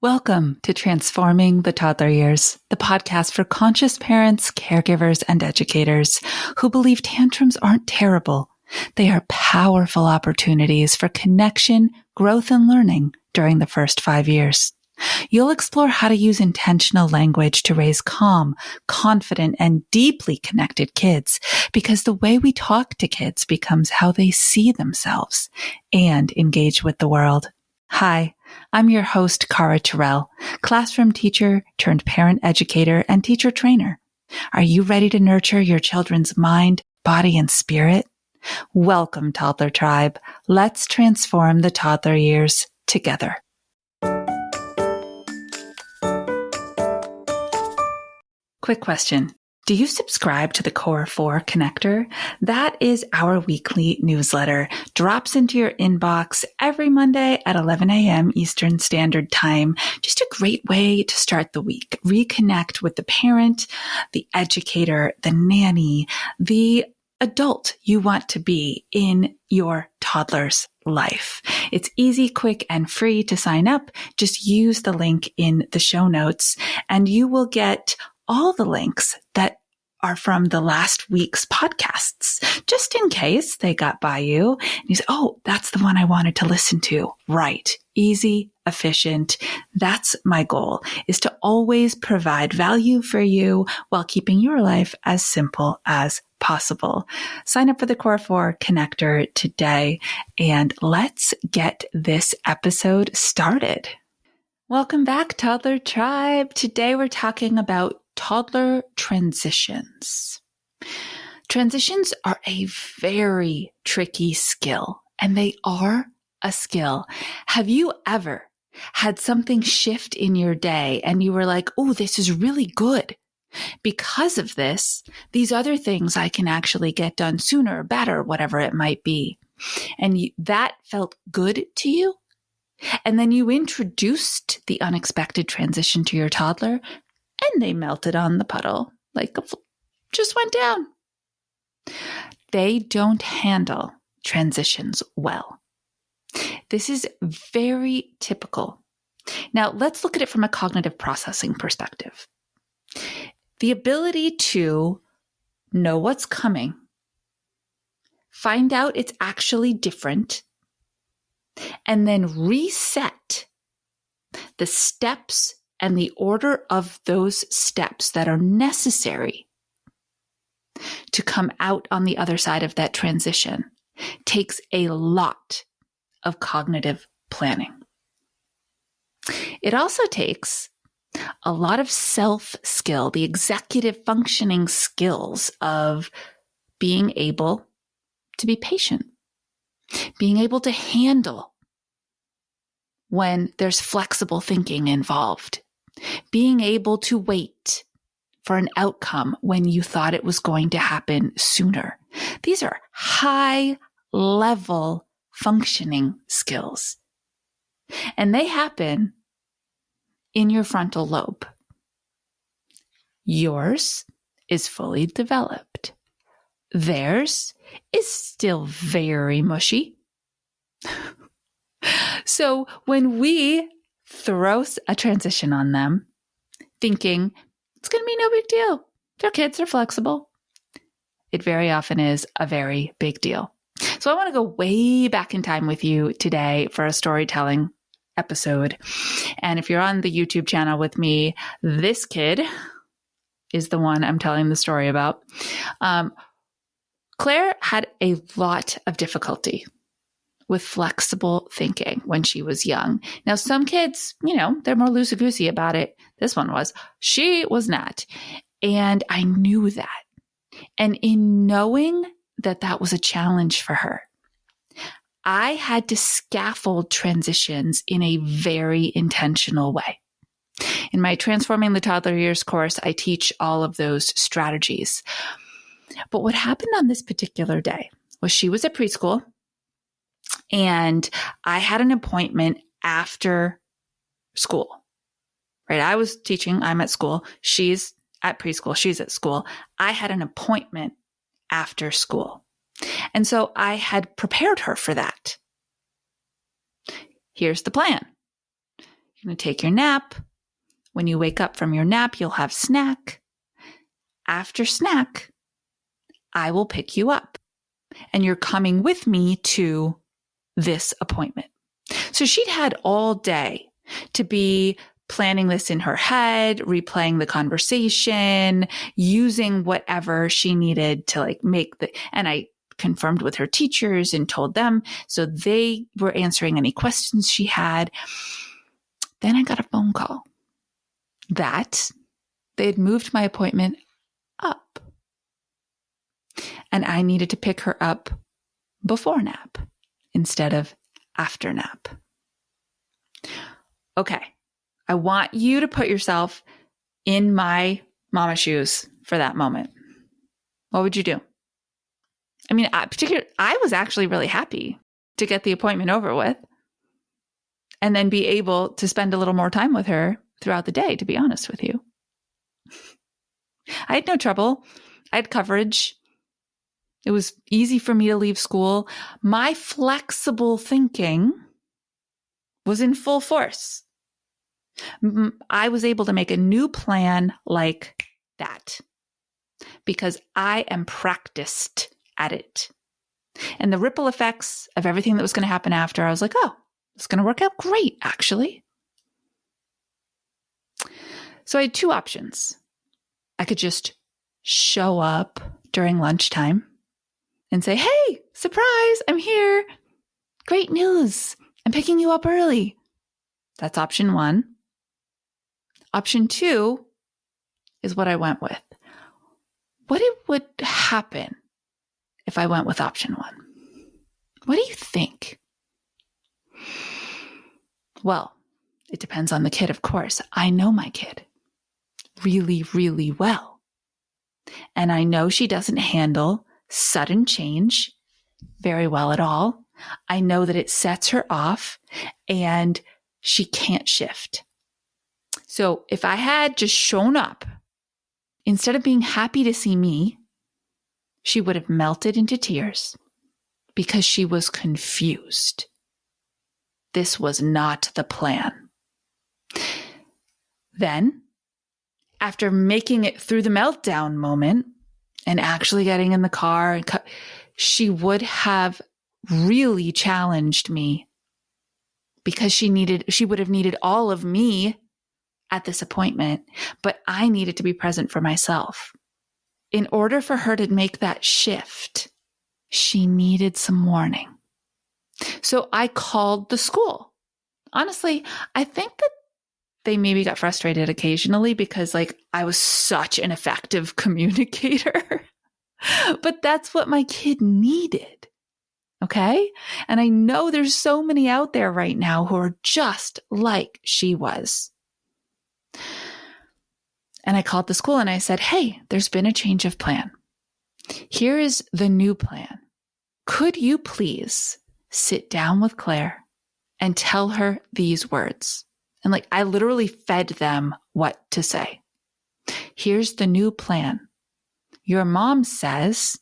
Welcome to Transforming the Toddler Years, the podcast for conscious parents, caregivers, and educators who believe tantrums aren't terrible. They are powerful opportunities for connection, growth, and learning during the first 5 years. You'll explore how to use intentional language to raise calm, confident, and deeply connected kids, because the way we talk to kids becomes how they see themselves and engage with the world. Hi, I'm your host, Cara Tyrrell, classroom teacher turned parent educator and teacher trainer. Are you ready to nurture your children's mind, body, and spirit? Welcome, Toddler Tribe. Let's transform the toddler years together. Quick question. Do you subscribe to the Core 4 connector? That is our weekly newsletter. Drops into your inbox every Monday at 11 a.m. Eastern Standard Time. Just a great way to start the week. Reconnect with the parent, the educator, the nanny, the adult you want to be in your toddler's life. It's easy, quick, and free to sign up. Just use the link in the show notes and you will get all the links that are from the last week's podcasts, just in case they got by you. And you say, oh, that's the one I wanted to listen to. Right. Easy, efficient. That's my goal, is to always provide value for you while keeping your life as simple as possible. Sign up for the Core 4 connector today and let's get this episode started. Welcome back, Toddler Tribe. Today we're talking about toddler transitions. Transitions are a very tricky skill, and they are a skill. Have you ever had something shift in your day and you were like, oh, this is really good. Because of this, these other things I can actually get done sooner, better, whatever it might be. And that felt good to you. And then you introduced the unexpected transition to your toddler and they melted on the puddle like just went down. They don't handle transitions well. This is very typical. Now, let's look at it from a cognitive processing perspective. The ability to know what's coming, find out it's actually different, and then reset the steps and the order of those steps that are necessary to come out on the other side of that transition takes a lot of cognitive planning. It also takes a lot of self-skill, the executive functioning skills of being able to be patient, being able to handle when there's flexible thinking involved, being able to wait for an outcome when you thought it was going to happen sooner. These are high-level functioning skills, and they happen in your frontal lobe. Yours is fully developed. Theirs is still very mushy. So when we throw a transition on them, thinking it's going to be no big deal, their kids are flexible, it very often is a very big deal. So I want to go way back in time with you today for a storytelling episode. And if you're on the YouTube channel with me, this kid is the one I'm telling the story about. Claire had a lot of difficulty with flexible thinking when she was young. Now, some kids, they're more loosey-goosey about it. This one was. She was not. And I knew that. And in knowing that that was a challenge for her, I had to scaffold transitions in a very intentional way. In my Transforming the Toddler Years course, I teach all of those strategies. But what happened on this particular day was she was at preschool and I had an appointment after school, right? I was teaching, I'm at school. She's at preschool. She's at school. I had an appointment after school. And so I had prepared her for that. Here's the plan. You're going to take your nap. When you wake up from your nap, you'll have snack. After snack, I will pick you up. And you're coming with me to this appointment. So she'd had all day to be planning this in her head, replaying the conversation, using whatever she needed to and I confirmed with her teachers and told them. So they were answering any questions she had. Then I got a phone call that they had moved my appointment up and I needed to pick her up before nap instead of after nap. Okay. I want you to put yourself in my mama shoes for that moment. What would you do? I mean, I was actually really happy to get the appointment over with and then be able to spend a little more time with her throughout the day, to be honest with you. I had no trouble. I had coverage. It was easy for me to leave school. My flexible thinking was in full force. I was able to make a new plan like that because I am practiced at it. And the ripple effects of everything that was going to happen after, I was like, oh, it's going to work out great, actually. So I had two options. I could just show up during lunchtime and say, hey, surprise, I'm here. Great news. I'm picking you up early. That's option one. Option two is what I went with. What would happen if I went with option one? What do you think? Well, it depends on the kid, of course. I know my kid really, really well. And I know she doesn't handle sudden change very well at all. I know that it sets her off and she can't shift. So if I had just shown up, instead of being happy to see me, she would have melted into tears because she was confused. This was not the plan. Then, after making it through the meltdown moment and actually getting in the car, she would have really challenged me because she would have needed all of me at this appointment, but I needed to be present for myself. In order for her to make that shift, she needed some warning. So I called the school. Honestly, I think that they maybe got frustrated occasionally because I was such an effective communicator, but that's what my kid needed. Okay. And I know there's so many out there right now who are just like she was. And I called the school and I said, hey, there's been a change of plan. Here is the new plan. Could you please sit down with Claire and tell her these words? And I literally fed them what to say. Here's the new plan. Your mom says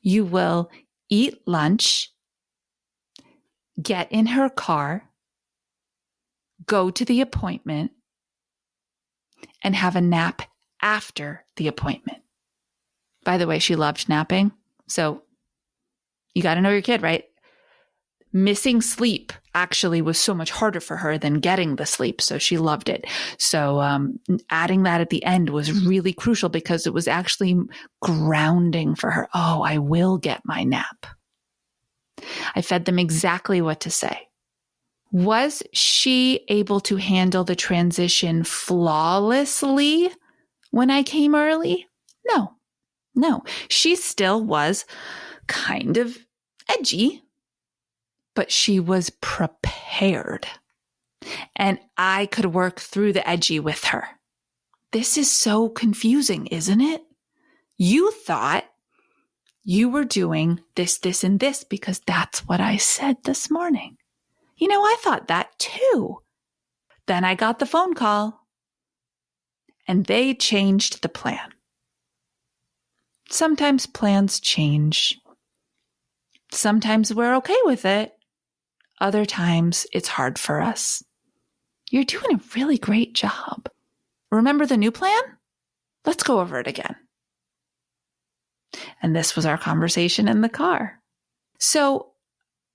you will eat lunch, get in her car, go to the appointment, and have a nap after the appointment. By the way, she loved napping. So you got to know your kid, right? Missing sleep actually was so much harder for her than getting the sleep. So she loved it. So adding that at the end was really crucial because it was actually grounding for her. Oh, I will get my nap. I fed them exactly what to say. Was she able to handle the transition flawlessly when I came early? No. She still was kind of edgy, but she was prepared. And I could work through the edgy with her. This is so confusing, isn't it? You thought you were doing this, and this because that's what I said this morning. I thought that too. Then I got the phone call and they changed the plan. Sometimes plans change. Sometimes we're okay with it. Other times it's hard for us. You're doing a really great job. Remember the new plan? Let's go over it again. And this was our conversation in the car. So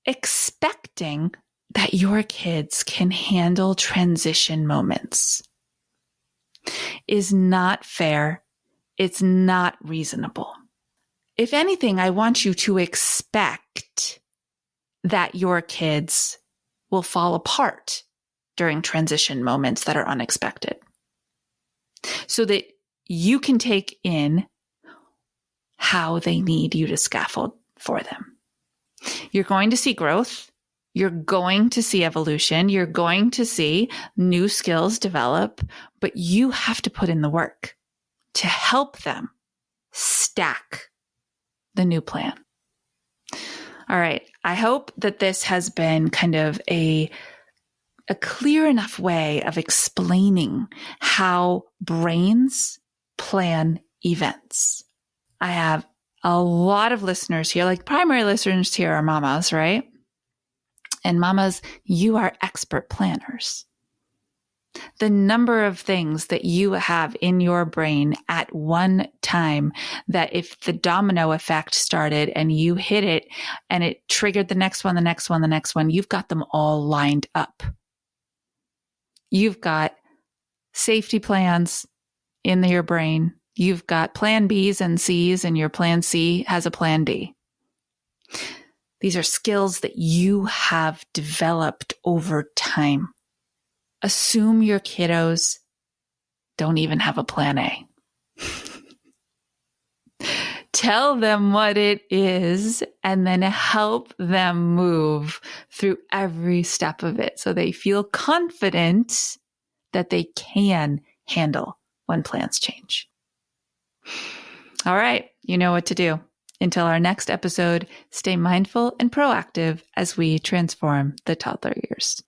expecting that your kids can handle transition moments is not fair. It's not reasonable. If anything, I want you to expect that your kids will fall apart during transition moments that are unexpected, so that you can take in how they need you to scaffold for them. You're going to see growth. You're going to see evolution. You're going to see new skills develop, but you have to put in the work to help them stack the new plan. All right. I hope that this has been kind of a clear enough way of explaining how brains plan events. I have a lot of listeners here, like primary listeners here are mamas, right? And mamas, you are expert planners. The number of things that you have in your brain at one time that if the domino effect started and you hit it and it triggered the next one, the next one, the next one, you've got them all lined up. You've got safety plans in your brain. You've got plan Bs and Cs, and your plan C has a plan D. These are skills that you have developed over time. Assume your kiddos don't even have a plan A. Tell them what it is, and then help them move through every step of it so they feel confident that they can handle when plans change. All right, you know what to do. Until our next episode, stay mindful and proactive as we transform the toddler years.